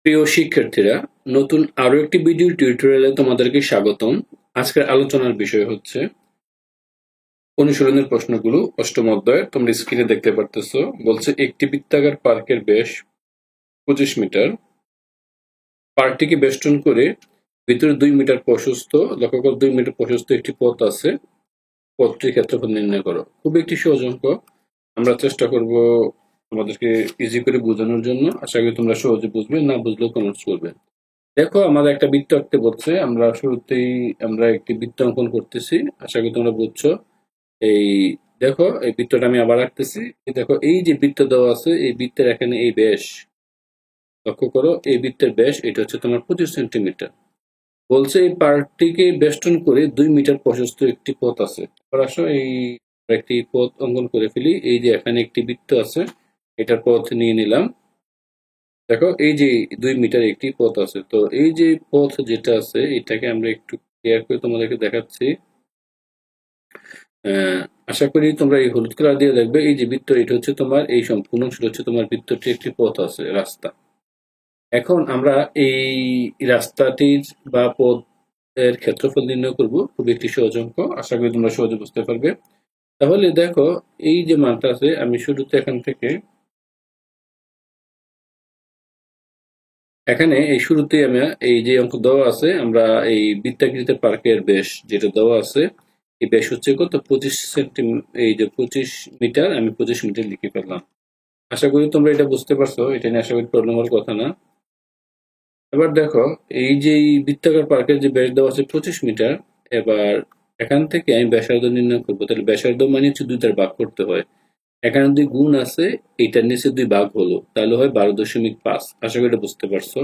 প্রিয় শিক্ষার্থীরা, নতুন আরো একটি ভিডিও টিউটোরিয়ালে তোমাদেরকে স্বাগতম। আজকের আলোচনার বিষয় হচ্ছে অনুশীলনের প্রশ্নগুলো অষ্টম অধ্যায়। তোমরা স্ক্রিনে দেখতে পারতেছো, বলছে একটি বৃত্তাকার পার্কের ব্যাস 25 মিটার। পার্কটিকে বেষ্টন করে ভিতরে 2 মিটার প্রশস্ত, লক্ষ্য করো 2 মিটার প্রশস্ত একটি পথ আছে। পথটির ক্ষেত্রফল নির্ণয় করো। খুব একটি সহজ অঙ্ক। আমরা চেষ্টা করব আমাদেরকে ইজি করে বোঝানোর জন্য। আশা করি তোমরা সহজে বুঝবে, না বুঝলেও কমেন্টস করবে। দেখো, আমাদের একটা বৃত্ত আঁকতে বলছে। আমরা শুরুতেই একটি বৃত্ত অঙ্কন করতেছি। আশা করি তোমরা বুঝছো। এই দেখো, এই বৃত্তটা আমি আবার আঁকতেছি। দেখো, এই যে বৃত্ত দেওয়া আছে, এই বৃত্তের এখানে এই ব্যাস, লক্ষ্য করো এই বৃত্তের ব্যাস এটা হচ্ছে তোমার 25 সেন্টিমিটার। বলছে এই পার্কটিকে বেষ্টন করে 2 মিটার প্রশস্ত একটি পথ আছে। এবার আসো, এই একটি পথ অঙ্কন করে ফেলি। এই যে এখানে একটি বৃত্ত আছে, এটার পথ নিয়ে নিলাম। দেখো, এই যে 2 মিটার একটি পথ আছে, তো এই যে পথ যেটা আছে এটাকে আমরা একটু ক্লিয়ার করে তোমাদেরকে দেখাচ্ছি। আশা করি তোমরা এই হলুদ কালার দিয়ে দেখবে। এই যে বৃত্ত, এটা হচ্ছে তোমার এই সম্পূর্ণ অংশটা হচ্ছে তোমার বৃত্তটি একটি পথ আছে, রাস্তা। এখন আমরা এই রাস্তাটির বা পথ এর ক্ষেত্রফল নির্ণয় করব। খুব একটি সহজ অঙ্ক, আশা করি তোমরা সহজে বুঝতে পারবে। তাহলে দেখো, এই যে মানটা আছে, আমি শুরুতে এখান থেকে এখানে এই শুরুতেই আমি এই যে অঙ্ক দেওয়া আছে, আমরা এই বৃত্তাকৃতির পার্কের ব্যাস যেটা দেওয়া আছে, এই ব্যাস হচ্ছে কত 25 এই যে 25 মিটার, আমি 25 মিটার লিখে ফেললাম। আশা করি তোমরা এটা বুঝতে পারছো। এটা নিয়ে আশা করি প্রবলেম হওয়ার কথা না। এবার দেখো, এই যে এই বৃত্তাকার পার্কের যে ব্যাস দেওয়া আছে 25 মিটার। এবার এখান থেকে আমি ব্যাসার্ধ নির্ণয় করবো। তাহলে ব্যাসার্ধ মানে হচ্ছে 2 দ্বারা ভাগ করতে হয়। এখানে 2 গুণ আছে, এইটার নিচে 2 ভাগ হলো, তাহলে হয় 12.5। আশা করি এটা বুঝতে পারছো।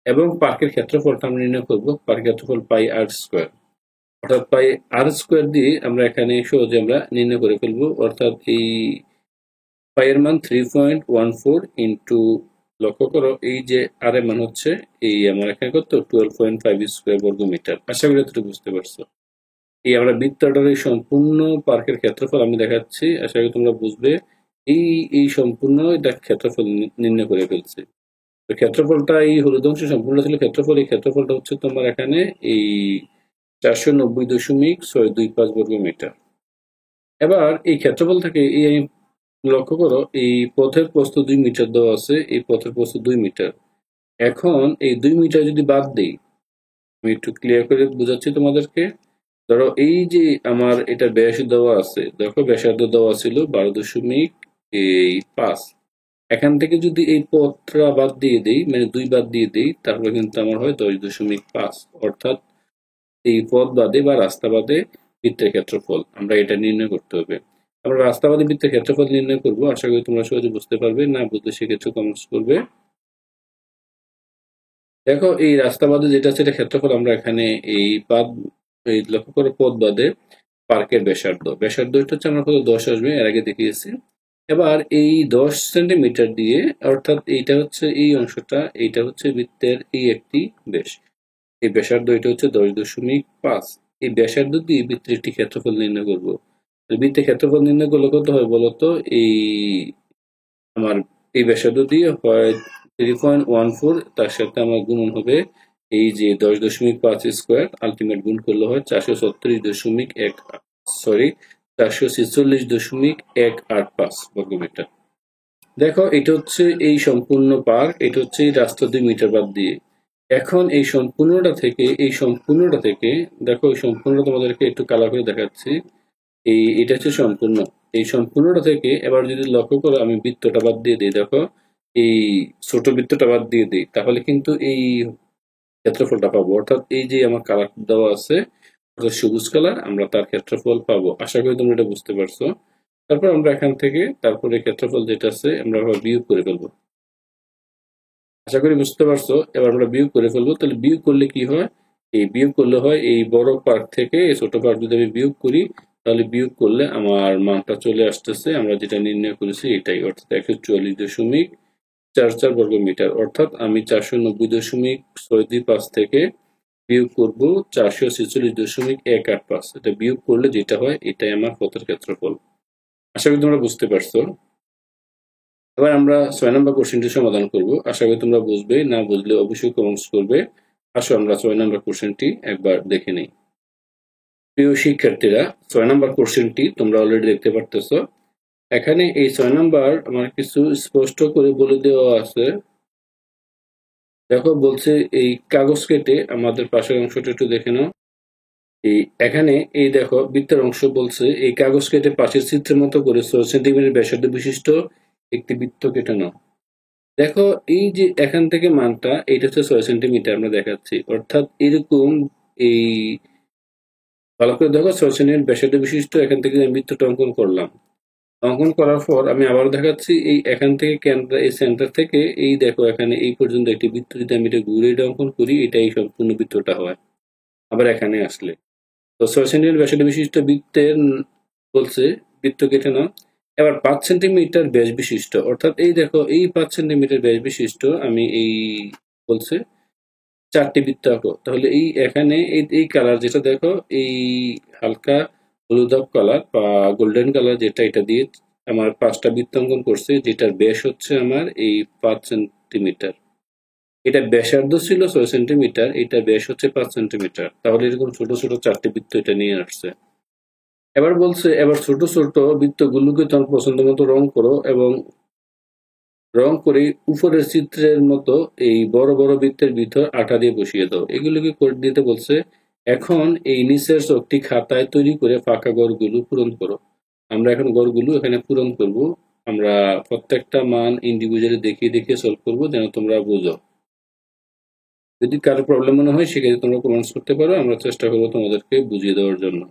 এবং পার্কের ক্ষেত্রফলটা আমরা নির্ণয় করবো। পার্কের ক্ষেত্রফল পাই আর স্কোয়ার, অর্থাৎ পাই আর স্কোয়ার দিয়ে আমরা এখানে সহজে আমরা নির্ণয় করে ফেলবো। অর্থাৎ এই পাই এর মান 3.14 ইন্টু, লক্ষ্য করো এই যে আর এর মান হচ্ছে এই আমার এখানে কত 12.5 স্কোয়ার বর্গ মিটার। আশা করি এতটুকু বুঝতে পারছো। এই আমরা বৃত্তটার এই সম্পূর্ণ পার্কের ক্ষেত্রফল আমি দেখাচ্ছি, আশা করি তোমরা বুঝবে। এই এই সম্পূর্ণ এটা ক্ষেত্রফল নির্ণয় করে ফেলছে। তো ক্ষেত্রফলটা এই হলুদ অংশে সম্পূর্ণ ছিল ক্ষেত্রফল। এই ক্ষেত্রফলটা হচ্ছে তোমার এখানে এই 490.625 বর্গ মিটার। এবার এই ক্ষেত্রফল থেকে এই আমি লক্ষ্য করো, এই পথের প্রস্থ 2 মিটার দেওয়া আছে। এই পথের প্রস্থ 2 মিটার। এখন এই 2 মিটার যদি বাদ দিই, আমি একটু ক্লিয়ার করে বুঝাচ্ছি তোমাদেরকে। ধরো এই যে আমার এটা ব্যাস দেওয়া আছে, দেখো ব্যাসার্ধ দেওয়া ছিল 12.5। এখান থেকে যদি এই পথটা বাদ দিয়ে দিই, মানে 2 বাদ দিয়ে দিই, তাহলে কিন্তু আমার হয় 10.5। অর্থাৎ এই পথ বাদে বা রাস্তা বাদে বৃত্তের ক্ষেত্রফল আমরা এটা নির্ণয় করতে হবে। আমরা রাস্তা বাদে বৃত্তের ক্ষেত্রফল নির্ণয় করবো। আশা করি তোমরা সহজে বুঝতে পারবে, না বুঝলে সেক্ষেত্রে কমেন্টস করবে। দেখো, এই রাস্তা বাদে যেটা আছে এটা ক্ষেত্রফল আমরা এখানে এই পাদ, এই লক্ষ্য করো পথ বাদে পার্কের ব্যাসার্ধ, ব্যাসার্ধ এটা হচ্ছে আমরা কত 10 আসবে, এর আগে দেখিয়েছি। এবার এই 10 সেন্টিমিটার দিয়ে, অর্থাৎ এইটা হচ্ছে এই অংশটা, এইটা হচ্ছে বৃত্তের এই একটি ব্যাস। এই ব্যাসার্ধ এটা হচ্ছে 10.5। এই ব্যাসার্ধ দিয়ে বৃত্তের একটি ক্ষেত্রফল নির্ণয় করবো। বৃত্তের ক্ষেত্রফল নির্ণয় করলে কত হয় বলতো? এই আমার এই ব্যাসার্ধ দিয়ে হয় 3.14, তার সাথে আমার গুণন হবে এই যে 10.5 স্কোয়ার, আলটিমেট গুণ করলে হয় 436.1, সরি 446.185 বর্গমিটার। দেখো, এটা হচ্ছে এই সম্পূর্ণ পার্ক, এটা হচ্ছে এই রাস্তা 2 মিটার বাদ দিয়ে। এখন এই সম্পূর্ণটা থেকে দেখো, এই সম্পূর্ণটা তোমাদেরকে একটু কালার করে দেখাচ্ছি। এটা হচ্ছে সম্পূর্ণ। এই সম্পূর্ণটা থেকে এবার যদি লক্ষ্য করো, আমি বৃত্তটা বাদ দিয়ে দিই। দেখো, এই ছোট বৃত্তটা বাদ দিয়ে দিই, তাহলে কিন্তু এই ক্ষেত্রফলটা পাবো। অর্থাৎ এই যে আমার কালার দেওয়া আছে, অর্থাৎ সবুজ কালার, আমরা তার ক্ষেত্রফল পাবো। আশা করি তোমরা এটা বুঝতে পারছো। তারপর আমরা এখান থেকে তারপরে ক্ষেত্রফল যেটা আছে আমরা বিয়োগ করে ফেলবো। আশা করি বুঝতে পারছো। এবার আমরা বিয়োগ করে ফেলবো। তাহলে বিয়োগ করলে কি হয়? এই বিয়োগ করলে হয় এই বড় পার্ক থেকে এই ছোট পার্ক যদি আমি বিয়োগ করি, তাহলে বিয়োগ করলে আমার মানটা চলে আসতেছে আমরা যেটা নির্ণয় করেছি এটাই, অর্থাৎ 144.44 বর্গ মিটার। অর্থাৎ আমি 490.625 থেকে বিয়োগ করবো 446.185। এটা বিয়োগ করলে যেটা হয় এটাই আমার পথের ক্ষেত্রফল। আশা করি তোমরা বুঝতে পারছো। এবার আমরা 6 নম্বর কোশ্চেনটি সমাধান করব। আশা করি তোমরা বুঝবে, না বুঝলে অবশ্যই কমেন্টস করবে। আসো আমরা 6 নম্বর কোশ্চেনটি একবার দেখে নিই। প্রিয় শিক্ষার্থীরা, 6 নম্বর কোশ্চেনটি তোমরা অলরেডি দেখতে পারতেছো। এখানে এই 6 নম্বর আমার কিছু স্পষ্ট করে বলে দেওয়া আছে। দেখো বলছে এই কাগজ কেটে, আমাদের পাশের অংশটা একটু দেখে নাও। এখানে এই দেখো বৃত্তের অংশ বলছে এই কাগজ কেটে পাশের চিত্রের মতো করে 6 সেন্টিমিটার ব্যাসার্ধ বিশিষ্ট একটি বৃত্ত কেটে নাও। দেখো এই যে এখান থেকে মানটা এটা হচ্ছে 6 সেন্টিমিটার আমরা দেখাচ্ছি, অর্থাৎ এরকম এই ভালো করে দেখো 6 সেন্টিমিটার ব্যাসার্ধ বিশিষ্ট এখান থেকে আমি বৃত্তটা অঙ্কন করলাম। অঙ্কন করার পর আমি আবার দেখাচ্ছি এই এখান থেকে এই সেন্টার থেকে এই দেখো এখানে এই পর্যন্ত একটি বৃত্ত যদি আমি এটা ঘুরে এটা অঙ্কন করি, এটাই সম্পূর্ণ বৃত্তটা হয়। আবার এখানে আসলে তো 6 সেন্টিমিটার ব্যাসার্ধ বিশিষ্ট বৃত্তের বলছে বৃত্ত কেটে নাও। এবার 5 সেন্টিমিটার ব্যাস বিশিষ্ট, অর্থাৎ এই দেখো এই 5 সেন্টিমিটার ব্যাস বিশিষ্ট আমি এই বলছে 4টি বৃত্ত আঁকো। তাহলে এই এখানে এই কালার যেটা দেখো এই হালকা হলুদাভ কালার বা গোল্ডেন কালার যেটা, এটা দিয়ে আমার 5টা বৃত্ত অঙ্কন করছে, যেটার ব্যাস হচ্ছে আমার এই 5 সেন্টিমিটার। এটা ব্যাসার্ধ ছিল 6 সেন্টিমিটার, এটা ব্যাস হচ্ছে 5 সেন্টিমিটার। তাহলে এরকম ছোট ছোট 4টি বৃত্ত এটা নিয়ে আসছে। এবার বলছে এবার ছোট ছোট বৃত্তগুলোকে তোমার পছন্দ মতো রং করো এবং রং করে উপরের চিত্রের মতো এই বড় বড় বৃত্তের ভিতর আঠা দিয়ে বসিয়ে দাও। এগুলোকে করে দিতে বলছে। এখন এই নিচের চোখটি খাতায় তৈরি করে ফাঁকা ঘরগুলো পূরণ করো। আমরা এখন ঘরগুলো এখানে পূরণ করব। আমরা প্রত্যেকটা মান ইন্ডিভিজুয়ালি দেখিয়ে দেখিয়ে সলভ করবো, যেন তোমরা বুঝো। যদি কারো প্রবলেম মনে হয় সেক্ষেত্রে তোমরা কমেন্টস করতে পারো, আমরা চেষ্টা করবো তোমাদেরকে বুঝিয়ে দেওয়ার জন্য।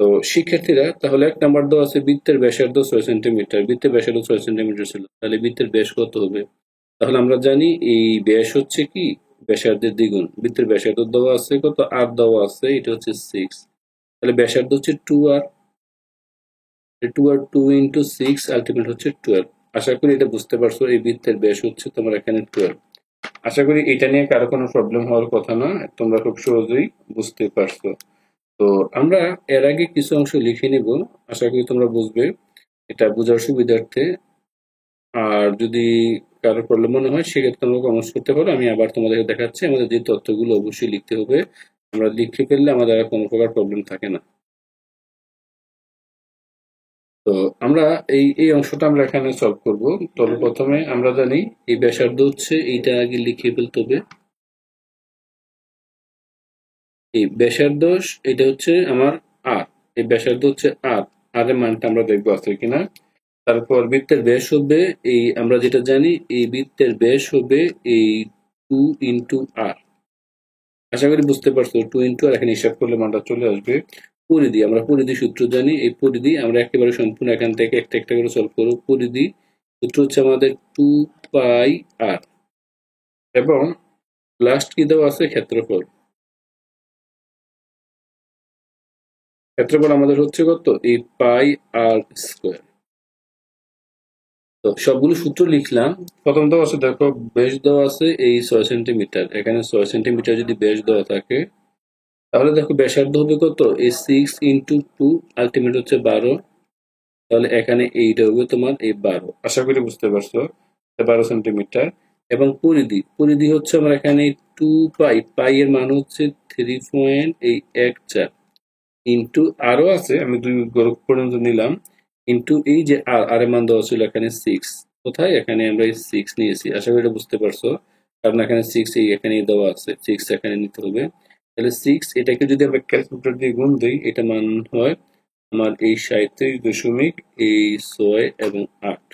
তো শিক্ষার্থীরা, তাহলে 1 নাম্বার দেওয়া আছে বৃত্তের ব্যাসার্ধ 6 সেন্টিমিটার। বৃত্তের ব্যাসার্ধ 6 সেন্টিমিটার ছিল, তাহলে বৃত্তের ব্যাস কত হবে? তাহলে আমরা জানি এই ব্যাস হচ্ছে কি ব্যাসার্ধের দ্বিগুণ। বৃত্তের ব্যাসার্ধ দেওয়া আছে কত, আর দেওয়া আছে এটা হচ্ছে 6। তাহলে ব্যাসার্ধ হচ্ছে 2r, 2r 2 ইন্টু 6 আলটিমেট হচ্ছে 12। আশা করি এটা বুঝতে পারছো। এই বৃত্তের ব্যাস হচ্ছে তোমার এখানে 12। আশা করি এটা নিয়ে কারো কোনো প্রবলেম হওয়ার কথা না, তোমরা খুব সহজেই বুঝতে পারছো। তো আমরা এর আগে কিছু অংশ লিখে নেব, আশা করি তোমরা বুঝবে এটা বোঝার সুবিধার্থে। আর যদি কারো প্রবলেম মনে হয় সেক্ষেত্রে তোমরা কমেন্টস করতে পারো, আমি আবার তোমাদেরকে দেখাচ্ছি। আমাদের যে তথ্যগুলো অবশ্যই লিখতে হবে, আমরা লিখে ফেললে আমাদের আর কোনো প্রকার প্রবলেম থাকে না। তো আমরা এই অংশটা আমরা এখানে সলভ করব। তবে প্রথমে আমরা জানি এই ব্যাসার্ধ হচ্ছে এইটা আগে লিখে ফেলতে হবে। এই ব্যাসার্ধ এটা হচ্ছে আমার আর, এই ব্যাসার্ধ হচ্ছে আর, আর এর মানটা আমরা দেখবো আছে কিনা। তারপর বৃত্তের ব্যাস হবে এই, আমরা যেটা জানি এই বৃত্তের ব্যাস হবে এই 2 ইন্টু আর। আশা করি বুঝতে পারছো। 2 ইন্টু আর এখানে হিসাব করলে মানটা চলে আসবে। পরিধি, আমরা পরিধি সূত্র জানি। এই পরিধি আমরা একেবারে সম্পূর্ণ এখান থেকে একটা একটা করে সলভ করবো। পরিধি সূত্র হচ্ছে আমাদের 2 পাই আর, এবং লাস্ট কি দেওয়া আছে ক্ষেত্রফল। ক্ষেত্রফল আমাদের হচ্ছে কত, এই পাই আর স্কোয়ার। তো সবগুলো সূত্র লিখলাম। প্রথম দেওয়া আছে দেখো ব্যাস দেওয়া আছে এই 6 সেন্টিমিটার। এখানে 6 সেন্টিমিটার যদি ব্যাস দেওয়া থাকে, তাহলে দেখো ব্যাসার্ধ হবে কত, এই 6 ইন্টু 2 আলটিমেট হচ্ছে 12। তাহলে এখানে এইটা হবে তোমার এই 12। আশা করি বুঝতে পারছো, 12 সেন্টিমিটার। এবং পরিধি, পরিধি হচ্ছে আমার এখানে 2 পাই, পাই এর মান হচ্ছে 3.14 ইন্টু আরও আছে, আমি 2 গরক পর্যন্ত নিলাম, ইন্টু এই যে আর, আর এর মান দেওয়া ছিল এখানে 6। কোথায়, এখানে আমরা এই 6 নিয়েছি। আশা করি এটা বুঝতে পারছো, কারণ এখানে 6 এই এখানেই দেওয়া আছে, 6 এখানে নিতে হবে। তাহলে 6 এটাকে যদি আমরা ক্যালকুলেটর দিয়ে গুণ দিই, এটা মান হয় আমার এই 37 এই 6 এবং 8।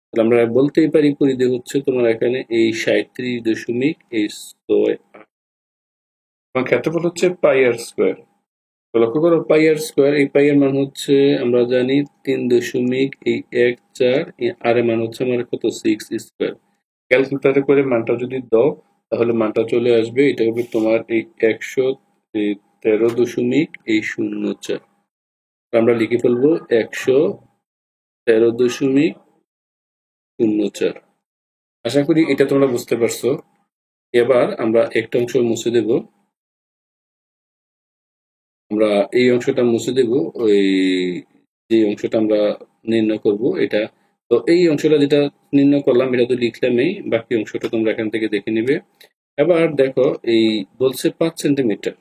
তাহলে আমরা বলতেই পারি পরিধি হচ্ছে তোমার এখানে এই 37.6 এবং ক্ষেত্রফল হচ্ছে পাই আর স্কোয়ার। লক্ষ্য করো পাই আর স্কোয়ার, এই পাই এর মান হচ্ছে আমরা জানি 3.14, আর এর মান হচ্ছে আমার কত 6 স্কোয়ার। ক্যালকুলেটরে করে মানটা যদি দাও তাহলে মানটা চলে আসবে, এটা হবে তোমার এই 113.04। আমরা লিখে ফেলবো 113.04। আশা করি এটা তোমরা বুঝতে পারছো। এবার আমরা একটা অংশ মুছে দেব। আমরা এই অংশটা মুছে দেব। ওই যে অংশটা আমরা নির্ণয় করব এটা তো এই অংশটা যেটা নির্ণয় করলাম এটা তো লিখলামই, বাকি অংশটা তোমরা এখান থেকে দেখে নিবে। এবার দেখো এই বলছে 5 সেন্টিমিটার,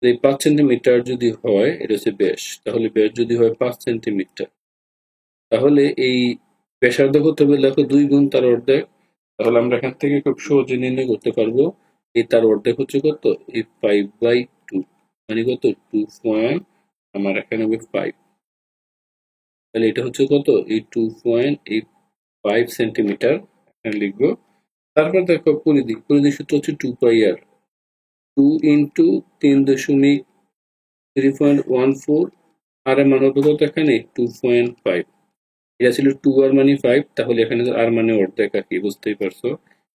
এই 5 সেন্টিমিটার যদি হয় এটা হচ্ছে ব্যাস, তাহলে ব্যাস যদি হয় 5 সেন্টিমিটার, তাহলে এই ব্যাসার্ধ কত হবে দেখো 2 গুণ তার অর্ধেক। তাহলে আমরা এখান থেকে খুব সহজে নির্ণয় করতে পারবো এই তার অর্ধেক হচ্ছে কত, এই 5/2, মানে কত 2 পয়েন্ট, আমার এখানে হবে 5, তাহলে এটা হচ্ছে কত এই 2.5 সেন্টিমিটার এখানে লিখবো। তারপর দেখো পরিধি, পরিধি সূত্র হচ্ছে 2 পাই আর, 2 ইন্টু 3.14, আর এর মান হবে কত এখানে 2.5, এটা ছিল 2 আর মানে 5, তাহলে এখানে আর মানে অর্ধেক আর কি, বুঝতেই পারছো।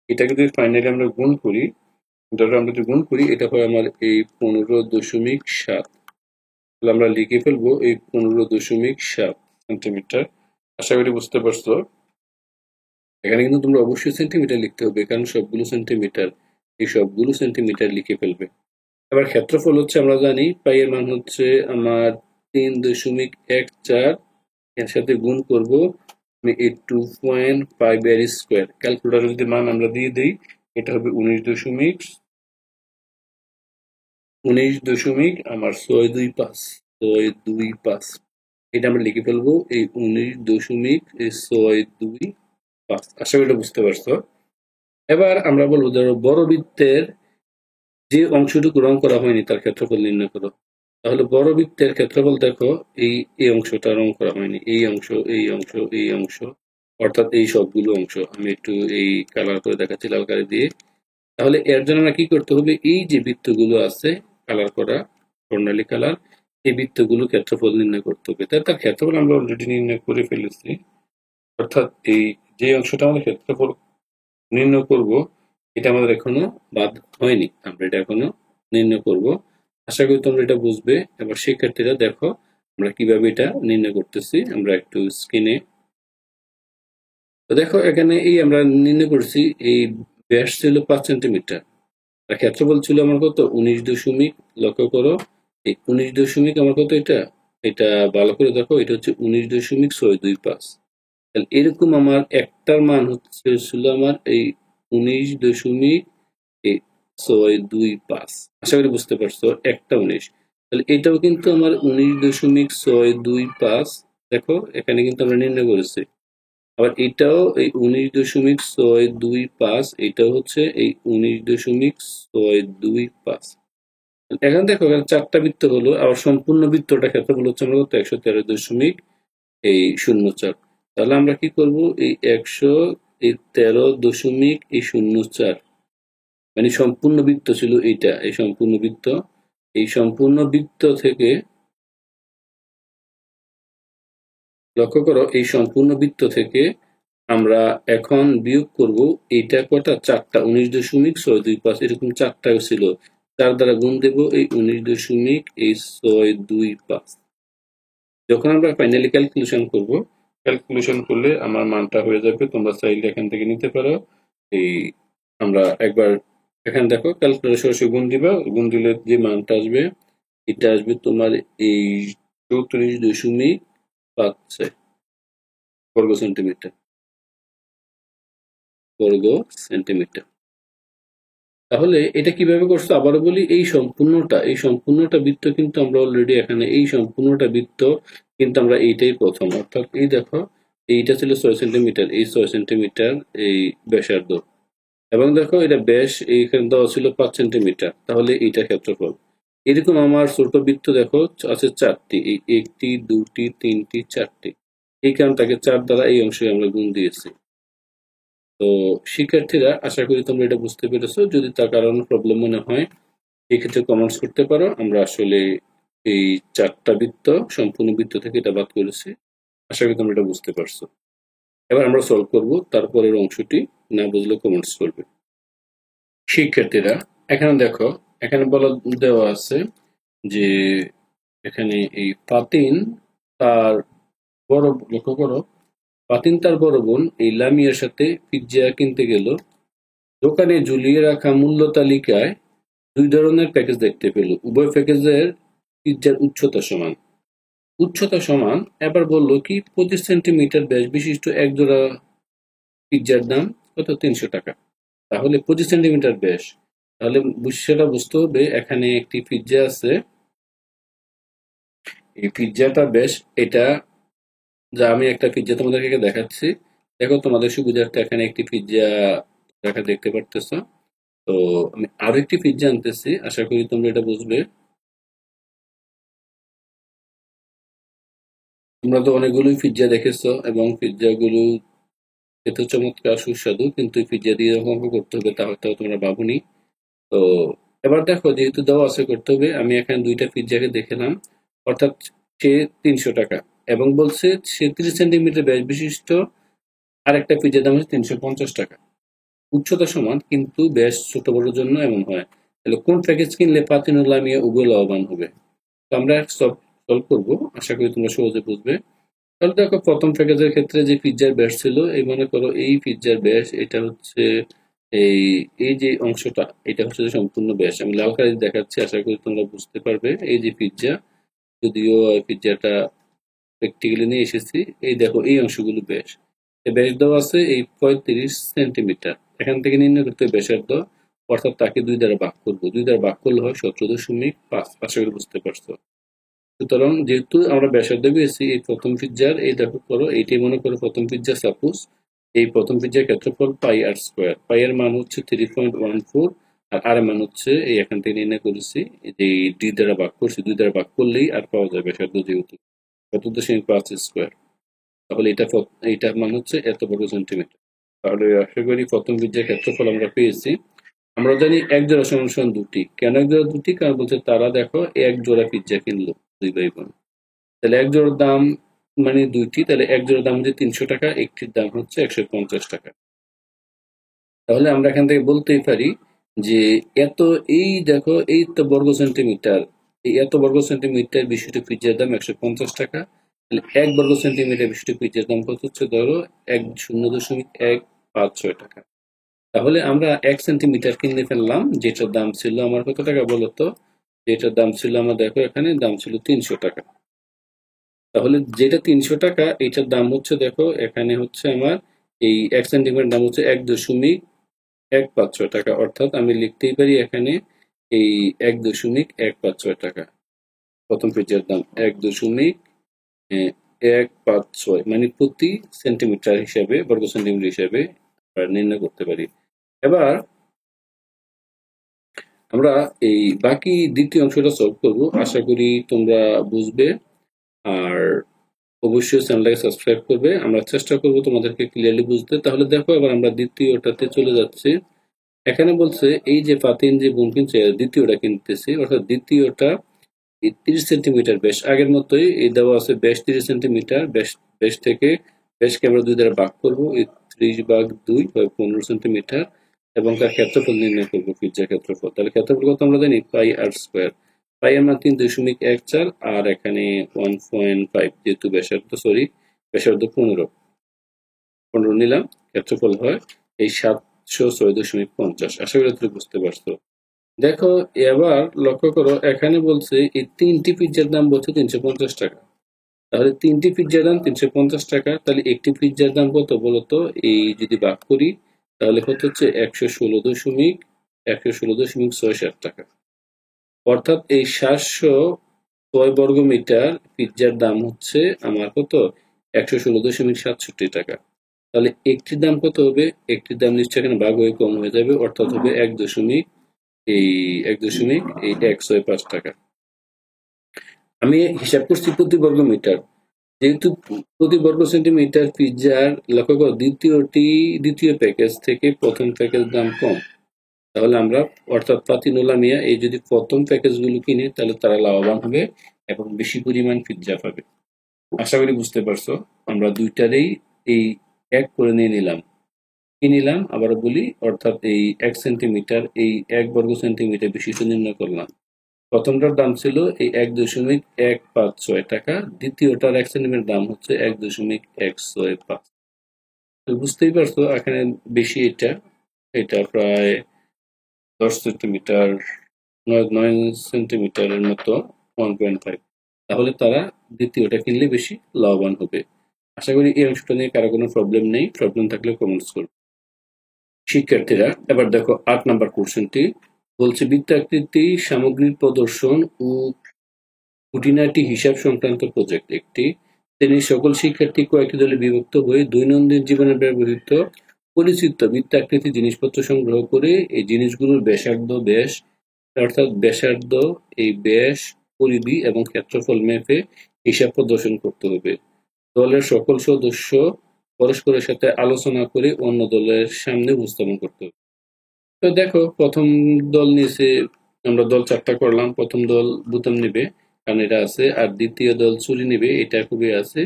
এটাকে যদি ফাইনালি আমরা গুণ করি, ধরো আমরা যদি গুণ করি এটা হয় আমার এই 15.7, তাহলে আমরা লিখে ফেলবো এই 15.7 সেন্টিমিটার। আশা করি বুঝতে পারছো। এখানে কিন্তু তোমরা অবশ্যই সেন্টিমিটার লিখতে হবে, কারণ সবগুলো সেন্টিমিটার, এই সবগুলো সেন্টিমিটার লিখে ফেলবে। এবার ক্ষেত্রফল হচ্ছে আমরা জানি পাই এর মান হচ্ছে আমার 3.14, এর সাথে গুণ করব আমি এই 2.5 এর স্কোয়ার, ক্যালকুলেটারে যদি মান আমরা দিয়ে দিই এটা হবে 19 দশমিক আমার 625, এটা আমরা লিখে ফেলবো এই 19.625। আশা করি এটা বুঝতে পারছো। এবার আমরা বলবো ধরো বড় বৃত্তের যে অংশটুকু রং করা হয়নি তার ক্ষেত্রফল নির্ণয় করো। তাহলে বড় বৃত্তের ক্ষেত্রফল দেখো এই অংশটা রং করা হয়নি, এই অংশ, এই অংশ, এই অংশ, অর্থাৎ এই সবগুলো অংশ আমি একটু এই কালার করে দেখাচ্ছি লাল কালি দিয়ে। তাহলে এর জন্য আমরা কি করতে হবে, এই যে বৃত্তগুলো আছে কালার করা বর্ণালী কালার, এই বৃত্তগুলো ক্ষেত্রফল নির্ণয় করতে হবে। তার ক্ষেত্রফল আমরা অলরেডি নির্ণয় করে ফেলেছি, অর্থাৎ এই যে অংশটা আমাদের ক্ষেত্রফল নির্ণয় করব এটা আমাদের এখনো বাদ হয়নি, আমরা এটা এখনো নির্ণয় করব। আশা করি তোমরা এটা বুঝবে। এবার শিক্ষার্থীরা দেখো আমরা কিভাবে এটা নির্ণয় করতেছি, আমরা একটু স্ক্রিনে তো দেখো এখানে এই আমরা নির্ণয় করছি এই ব্যাস ছিল 5 সেন্টিমিটার, আর ক্ষেত্রফল ছিল আমার কত 19 দশমিক, লক্ষ্য করো এই 19 দশমিক আমার কত, এটা এটা ভালো করে দেখো এটা হচ্ছে 19.625। তাহলে এরকম আমার একটার মান হচ্ছে ছিল আমার এই 19.625। আশা করি বুঝতে পারছো, একটা 19, তাহলে এটাও কিন্তু আমার 19.625। দেখো এখানে কিন্তু আমরা নির্ণয় করেছি। আবার এটাও এই 19.625, এটাও হচ্ছে এই 19.625। এখন দেখো এখানে 4টা বৃত্ত হলো, আবার সম্পূর্ণ বৃত্তটা ক্ষেত্রফল হচ্ছে আমরা কত 113.04। তাহলে আমরা কি করব এই 113.04, মানে সম্পূর্ণ বৃত্ত ছিল এইটা, এই সম্পূর্ণ বৃত্ত, এই সম্পূর্ণ বৃত্ত থেকে লক্ষ্য করো এই সম্পূর্ণ বৃত্ত থেকে আমরা এখন বিয়োগ করব এইটা কটা 4টা, 19.625, এরকম 4টা ছিল, 4 দ্বারা গুণ দেব এই 19.625। যখন আমরা ফাইনালি ক্যালকুলেশন করব, ক্যালকুলেশন করলে আমার মানটা হয়ে যাবে, তোমরা চাইলে এখান থেকে নিতে পারো। এই আমরা একবার এখানে দেখো ক্যালকুলেটর সরাসরি গুণ দিবা, গুণ দিলে যে মানটা আসবে এটা আসবে তোমার এই 34.56 বর্গ সেন্টিমিটার, বর্গ সেন্টিমিটার। তাহলে এটা কিভাবে করছো আবারও বলি, এই সম্পূর্ণটা বৃত্ত কিন্তু আমরা অলরেডি এখানে এই সম্পূর্ণটা বৃত্ত কিন্তু আমরা এইটাই প্রথম, অর্থাৎ এই দেখো এইটা ছিল 6 সেন্টিমিটার, এই 6 সেন্টিমিটার এই ব্যাসার্ধ, এবং দেখো এটা ব্যাস এইখানে দেওয়া ছিল 5 সেন্টিমিটার, তাহলে এইটা ক্ষেত্রফল। এরকম আমার ছোট বৃত্ত দেখো আছে 4টি, এই 1টি 2টি 3টি 4টি, এই কারণটাকে 4 দ্বারা এই অংশে আমরা গুণ দিয়েছি। তো শিক্ষার্থীরা আশা করি তোমরা এটা বুঝতে পেরেছো। যদি তার কারণে প্রবলেম মনে হয় এক্ষেত্রে কমেন্টস করতে পারো। আমরা আসলে এই 4টা বৃত্ত সম্পূর্ণ বৃত্ত থেকে এটা বাদ করেছি। আশা করি তোমরা এটা বুঝতে পারছো। এবার আমরা সলভ করব, তারপরের অংশটি না বুঝলে কমেন্টস করবে। শিক্ষার্থীরা এখানে দেখো, এখানে বলা দেওয়া আছে যে এখানে এই পাতিন তার বড়, লক্ষ্য করো পাতিন তার বড় বোন এই লামিয়ার সাথে পিৎজা কিনতে গেল। দোকানে ঝুলিয়ে রাখা মূল্য তালিকায় 2 ধরনের প্যাকেজ দেখতে পেল, উভয় প্যাকেজের পিৎজার উচ্চতা সমান। উচ্চতা সমান, এবার বললো কি 25 সেন্টিমিটার ব্যাস বিশিষ্ট এক জোড়া পিৎজার দাম কত? 300 টাকা। তাহলে 25 সেন্টিমিটার ব্যাস, তাহলে সেটা বুঝতে হবে এখানে একটি পিৎজা আছে, এই পিৎজাটা বেশ, এটা যা আমি একটা পিৎজা তোমাদেরকে দেখাচ্ছি। দেখো তোমাদের সুবিধার্থে এখানে একটি পিৎজা দেখতে পারতেছ। তো আমি আরো একটি পিৎজা আনতেছি, আশা করি তোমরা এটা বুঝবে। তোমরা তো অনেকগুলোই পিৎজা দেখেছো এবং পিৎজা গুলো খেতে চমৎকার সুস্বাদু, কিন্তু এই পিৎজা দিয়ে যখন অঙ্ক করতে হবে তা হয়তো তোমরা ভাবনি। তো এবার দেখো, যেহেতু দেওয়া আছে করতে হবে, আমি এখানে দুইটা পিৎজাকে দেখলাম, অর্থাৎ সে 300 টাকা, এবং বলছে সে 30 সেন্টিমিটার ব্যাস বিশিষ্ট আরেকটা পিৎজার দাম হচ্ছে 350 টাকা। উচ্চতা সমান কিন্তু ব্যাস ছোট বড়র জন্য এমন হয়। তাহলে কোন প্যাকেজ কিনলে পাতিনু লামিয়া উভয় লাভবান হবে? তো আমরা সলভ করবো, আশা করি তোমরা সহজে বুঝবে। তাহলে দেখো, প্রথম প্যাকেজের ক্ষেত্রে যে পিৎজার ব্যাস ছিল, এই মনে করো এই পিৎজার ব্যাস, এটা হচ্ছে এই এই যে অংশটা, এটা হচ্ছে যে সম্পূর্ণ ব্যাস। আমি লাল কালি দেখাচ্ছি, আশা করি তোমরা বুঝতে পারবে। এই যে পিৎজা, যদিও পিৎজাটা প্র্যাকটিক্যালি নিয়ে এসেছি, এই দেখো এই অংশগুলো ব্যাস। এই ব্যাস দেওয়া আছে এই 35 সেন্টিমিটার। এখান থেকে নির্ণয় করতে হবে ব্যাসার্ধ, অর্থাৎ তাকে 2 দ্বারা ভাগ করবো। 2 দ্বারা ভাগ করলে হয় 17.5। আশা করি বুঝতে পারছো। সুতরাং যেহেতু আমরা ব্যাসার্ধ পেয়েছি এই প্রথম পিৎজার, এই দেখো করো, এইটাই মনে করো প্রথম পিৎজা। সাপোজ এই প্রথম পিৎজার ক্ষেত্রফল পাই আর স্কোয়ার, পাই এর মান হচ্ছে 3.14, আর আর এর মান হচ্ছে এই এখান থেকে নির্ণয় করেছি, এই ডি দ্বারা ভাগ করছি। 2 দ্বারা ভাগ করলেই আর পাওয়া যায় ব্যাসার্ধ, যেহেতু 17.5 স্কোয়ার। তাহলে এইটার মান হচ্ছে এত বর্গ সেন্টিমিটার। তাহলে আশা করি প্রথম পিৎজার ক্ষেত্রফল আমরা পেয়েছি। আমরা জানি এক জোড়া সমান সমান দুটি। কেন এক জোড়া দুটি? কারণ বলছে তারা দেখো এক জোড়া পিৎজা কিনলো, দুই ভাই বোন। তাহলে এক জোড়ার দাম মানে দুইটি, তাহলে এক জোড়ার দাম হচ্ছে 300 টাকা, একটির দাম হচ্ছে 150 টাকা। তাহলে আমরা এখান থেকে বলতেই পারি যে এত, এই দেখো এই তো বর্গ সেন্টিমিটার, এই এত বর্গ সেন্টিমিটার বিশিষ্ট পিৎজার দাম 150 টাকা। তাহলে 1 বর্গ সেন্টিমিটার বিশিষ্ট পিৎজার দাম কত হচ্ছে? ধরো 0.156 টাকা। তাহলে আমরা 1 সেন্টিমিটার কিনে ফেললাম, যেটার দাম ছিল আমার কত টাকা বলতো? যেটার দাম ছিল আমার, দেখো এখানে দাম ছিল 300 টাকা। তাহলে যেটা 300 টাকা, এটার দাম হচ্ছে, দেখো এখানে হচ্ছে আমার এই 1 সেন্টিমিটার দাম হচ্ছে 1.156 টাকা। অর্থাৎ আমি লিখতেই পারি এখানে এই 1.156 টাকা। প্রথম পিৎজার দাম 1.156, মানে প্রতি সেন্টিমিটার হিসাবে, বর্গ সেন্টিমিটার হিসাবে আমরা নির্ণয় করতে পারি। এবার আমরা এই বাকি দ্বিতীয় অংশটা সলভ করব, আশা করি তোমরা বুঝবে। আর অবশ্যই চ্যানেলটাকে সাবস্ক্রাইব করবে, আমরা চেষ্টা করব তোমাদেরকে ক্লিয়ারলি বুঝতে। তাহলে দেখো, এবার আমরা দ্বিতীয়টাতে চলে যাচ্ছি। এখানে বলছে এই যে পাতিন যে বোন কিনছে, দ্বিতীয়টা কিনতেছি, অর্থাৎ দ্বিতীয়টা এই 30 সেন্টিমিটার ব্যাস, আগের মতোই এই দেওয়া আছে ব্যাস 30 সেন্টিমিটার। ব্যাস থেকে ব্যাসকে আমরা 2 দ্বারা ভাগ করবো, এই 30/2 হয় 15 সেন্টিমিটার, এবং তার ক্ষেত্রফল নির্ণয় করবো, পিৎজার ক্ষেত্রফল। তাহলে ক্ষেত্রফল কত আমরা জানি? পাই আর স্কোয়ার। পাই এর মান 3.14, আর এখানে 1.5, যেহেতু ব্যাসার্ধ 15 নিলাম, ক্ষেত্রফল হয় এই 706.50। আশা করি তুমি বুঝতে পারছো। দেখো, এবার লক্ষ্য করো, এখানে বলছে এই 3টি পিৎজার দাম বলছে 350 টাকা। তাহলে 3টি পিৎজার দাম 350 টাকা, তাহলে একটি পিৎজার দাম কত বলতো? এই যদি ভাগ করি, তাহলে কত হচ্ছে? 116.67 টাকা। অর্থাৎ এই 706 বর্গ মিটার পিৎজার দাম হচ্ছে আমার কত? 116.67 টাকা। তাহলে একটির দাম কত হবে? একটির দাম নিশ্চয়ই এখানে ভাগ হয়ে কম হয়ে যাবে, অর্থাৎ হবে 1.165 টাকা। আমি হিসাব করছি প্রতি বর্গ মিটার, যেহেতু প্রতি বর্গ সেন্টিমিটার পিৎজার, লক্ষ্য করো দ্বিতীয় প্যাকেজ থেকে প্রথম প্যাকেজ দাম কম। তাহলে আমরা, অর্থাৎ পাতিনু লামিয়া এই যদি প্রথম প্যাকেজগুলো কিনে, তাহলে তারা লাভবান হবে এবং বেশি পরিমাণ পিৎজা পাবে। আশা করি বুঝতে পারছো। আমরা দুইটারেই এই এক করে নিয়ে নিলাম। কি নিলাম আবারও বলি, অর্থাৎ এই 1 সেন্টিমিটার, এই 1 বর্গ সেন্টিমিটার বিশিষ্ট নির্ণয় করলাম। প্রথমটার দাম ছিল এই 1.156 টাকা, দ্বিতীয়টার 1 সেন্টিমিটার দাম হচ্ছে 1.165। তো বুঝতেই পারছো এখানে বেশি, এটা প্রায় 10 সেন্টিমিটার, 9 সেন্টিমিটারের মতো, 1.5। তাহলে তারা দ্বিতীয়টা কিনলে বেশি লাভবান হবে। আশা করি এই অংশটা নিয়ে কারো কোনো প্রবলেম নেই। প্রবলেম থাকলে কমেন্টস করবে। শিক্ষার্থীরা, এবার দেখো ৮ নাম্বার কোশ্চেনটি বলছে বৃত্তাকৃতি সামগ্রীর প্রদর্শন ও খুঁটিনাটি হিসাব সংক্রান্ত প্রজেক্ট। একটি শ্রেণীর সকল শিক্ষার্থী কয়েকটি দলে বিভক্ত হয়ে দৈনন্দিন জীবনে ব্যবহৃত পরিচিত বৃত্তাকৃতি জিনিসপত্র সংগ্রহ করে এই জিনিসগুলোর ব্যাসার্ধ, ব্যাস অর্থাৎ ব্যাসার্ধ, এই ব্যাস, পরিধি এবং ক্ষেত্রফল মেপে হিসাব প্রদর্শন করতে হবে। দলের সকল সদস্য পরস্পরের সাথে আলোচনা করে অন্য দলের সামনে উপস্থাপন করতে হবে। তো দেখো, প্রথম দল নিয়েছে, আমরা দল ৪টা করলাম। প্রথম দল বোতাম নেবে, কারণ এটা আছে। আর দ্বিতীয় দল চুরি নেবে, এটা খুবই আছে।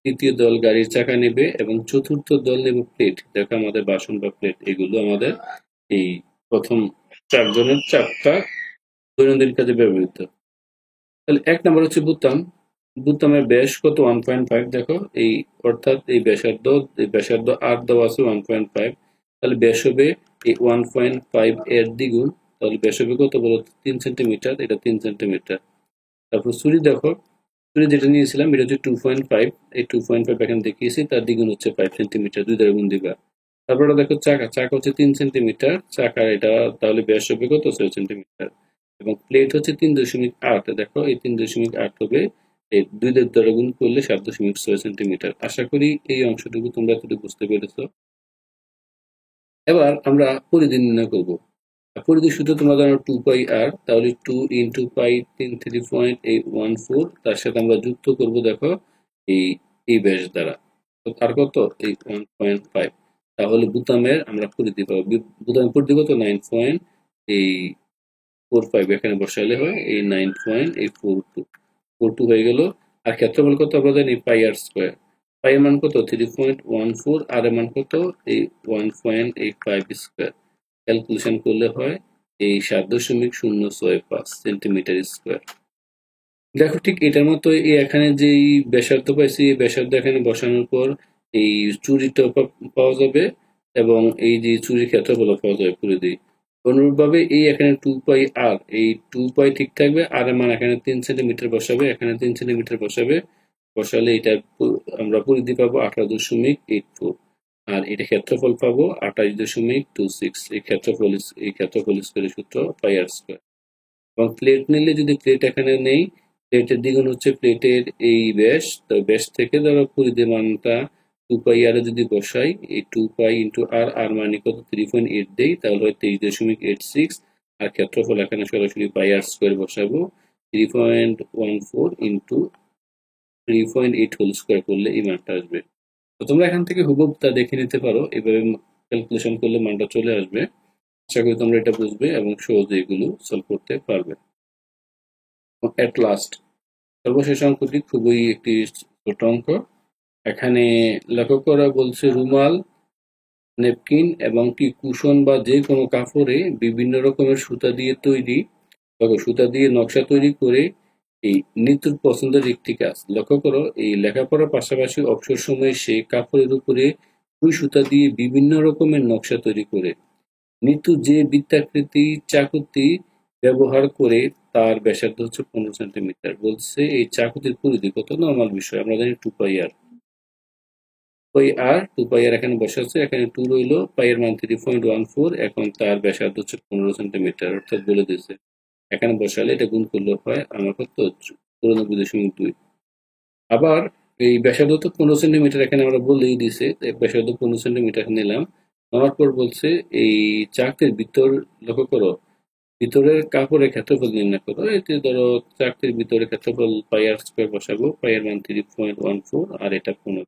তৃতীয় দল গাড়ির চাকা নেবে এবং চতুর্থ দল নেবে প্লেট। দেখো আমাদের বাসন বা প্লেট, এগুলো আমাদের এই প্রথম ৪ জনের ৪টা দৈনন্দিন কাজে ব্যবহৃত। তাহলে ১ নাম্বার হচ্ছে বোতাম। বোতামের ব্যাস কত? 1.5। দেখো এই, অর্থাৎ এই ব্যাসার্ধ আর দেওয়া আছে 1.5। তাহলে ব্যাস হবে এই 1.5 এর দ্বিগুণ। তাহলে ব্যাস হবে কত বলো? ৩ সেন্টিমিটার। এটা ৩ সেন্টিমিটার। তারপর ছুরি দেখো, ছুরি যেটা নিয়েছিলাম এটা হচ্ছে 2.5। এই 2.5 এখানে দেখিয়েছি, তার দ্বিগুণ হচ্ছে ৫ সেন্টিমিটার। ২ দ্বারা গুণ দিবা। তারপরে দেখো চাকা, চাকা হচ্ছে ৩ সেন্টিমিটার। চাকা এটা তাহলে ব্যাস হবে কত? ৬ সেন্টিমিটার। এবং প্লেট হচ্ছে ৩.৮। দেখো এই ৩.৮ হবে এই ২ দ্বারা গুণ করলে ৭.৬ সেন্টিমিটার। আশা করি এই অংশটুকু তোমরা এতটুকু বুঝতে পেরেছো। এবার আমরা পরিধি নির্ণয় করব। পরিধি সূত্র তোমরা জানো 2πr। তাহলে 2 ইন্টু পাই 3.814, তার সাথে আমরা যুক্ত করব দেখো এই এই ব্যাস দ্বারা। তো তার কত? এই 1.5। তাহলে বুতামের আমরা পরিধি পাবো। বুতামের পরিধি কত? 9.45। এখানে বসাইলে হয় এই 9.42 হয়ে গেল। আর ক্ষেত্রফল কত আমরা জানি? পাই আর স্কোয়ার। পাই এর মান কত? 3.14। আর এর মান কত? এই 1.85 স্কোয়ার। ক্যালকুলেশন করলে হয় এই ৭.০৬৫ সেন্টিমিটার স্কোয়ার। দেখো ঠিক এটার মতো এই এখানে যে ব্যাসার্ধ পাইছি, এই ব্যাসার্ধ এখানে বসানোর পর এই চুরিটা পাওয়া যাবে এবং এই যে চুরির ক্ষেত্রফল পাওয়া যাবে পরিধি। অনুরূপভাবে এই এখানে 2π আর, এই 2π ঠিক থাকবে। আর এর মান এখানে ৩ সেন্টিমিটার বসাবে, এখানে ৩ সেন্টিমিটার বসাবে। বসালে এটা আমরা পরিধি পাবো 18.84। আর এটা ক্ষেত্রফল পাবো 28.26। এই ক্ষেত্রফল স্কয়ারের সূত্র পাই আর স্কয়ার। এবং প্লেট নিলে, যদি প্লেট এখানে নেই, প্লেটের দ্বিগুণ হচ্ছে প্লেটের এই ব্যাস। তো ব্যাস থেকে ধরো পরিধি মানটা 2π আর যদি বসাই, এই 2π ইন্টু আর, আর মানে কত? 3.8 দেই, তাহলে হয় 23.86। আর ক্ষেত্রফল এখানে সরাসরি পাই আর স্কয়ার বসাবো। 3.14 ইন্টু 3.8 হোল স্কয়ার করলে এই মানটা আসবে। তো তোমরা এখান থেকে হুবহু তা দেখে নিতে পারো, এভাবে ক্যালকুলেশন করলে মানটা চলে আসবে। আশা করি তোমরা এটা বুঝবে এবং সহজে এগুলো সলভ করতে পারবে। এট লাস্ট, সর্বশেষ অঙ্কটি খুবই একটি ছোট অঙ্ক। এখানে লেখক করা বলছে রুমাল, নেপকিন এবং কি কুশন বা যে কোনো কাপড়ে বিভিন্ন রকমের সুতা দিয়ে তৈরি, সুতা দিয়ে নকশা তৈরি করে এই নিতুর পছন্দের একটি কাজ। লক্ষ্য করো, এই লেখাপড়ার পাশাপাশি অবসর সময়ে সে কাপড়ের উপরে সুই সুতা দিয়ে বিভিন্ন রকমের নকশা তৈরি করে। নিতু যে বৃত্তাকৃতি চাকুতি ব্যবহার করে তার ব্যাসার্ধ হচ্ছে 15 সেন্টিমিটার। বলছে এই চাকুতির পরিধি কত? নর্মাল বিষয়, আমরা জানি 2πr। আর এখানে বসাচ্ছে, এখানে 2 রইল, পাই এর মান 3.14। এখন তার ব্যাসার্ধ হচ্ছে 15 সেন্টিমিটার, অর্থাৎ বলে দিয়েছে। এখানে বসালে এটা গুণ করলে হয় আমার কত? 94.2। আবার এই ব্যাসার্ধ তো 15 সেন্টিমিটার, এখানে আমরা বলেই দিছে ব্যাসার্ধ 15 সেন্টিমিটার নিলাম। নেওয়ার পর বলছে এই চাকতির ভিতর, লক্ষ্য করো, ভিতরের কাপড়ের ক্ষেত্রফল নির্ণয় করো। এতে ধরো চাকতির ভিতরে ক্ষেত্রফল পাই আর স্কোয়ার বসাবো, পাই এর মান 3.14 আর এটা 15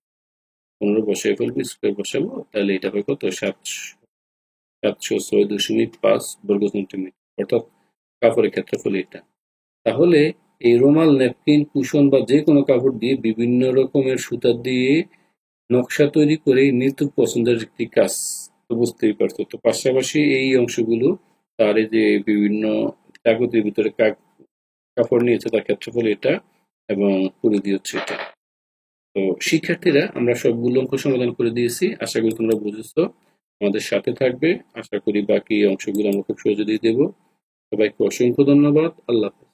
বসাই ফেলবো, স্কোয়ার বসাবো, তাহলে এটা হবে কত? 706.5 বর্গ সেন্টিমিটার, অর্থাৎ কাপড়ের ক্ষেত্রফল এটা। তাহলে এই রুমাল, ন্যাপকিন, কুশন বা যে কোনো কাপড় দিয়ে বিভিন্ন রকমের সুতা দিয়ে নকশা তৈরি করে নিতুর পছন্দের একটি কাজ। তো বুঝতেই পারছো। তো পাশাপাশি এই অংশগুলো তার এই যে বিভিন্ন কাগজের ভিতরে কাপড় নিয়েছে, তার ক্ষেত্রফল এটা এবং পরিধি হচ্ছে এটা। তো শিক্ষার্থীরা, আমরা সবগুলো অঙ্ক সমাধান করে দিয়েছি। আশা করি তোমরা বুঝেছো। আমাদের সাথে থাকবে। আশা করি বাকি অংশগুলো আমরা খুব সহজে দিয়ে দেবো। সবাইকে অসংখ্য ধন্যবাদ। আল্লাহ হাফেজ।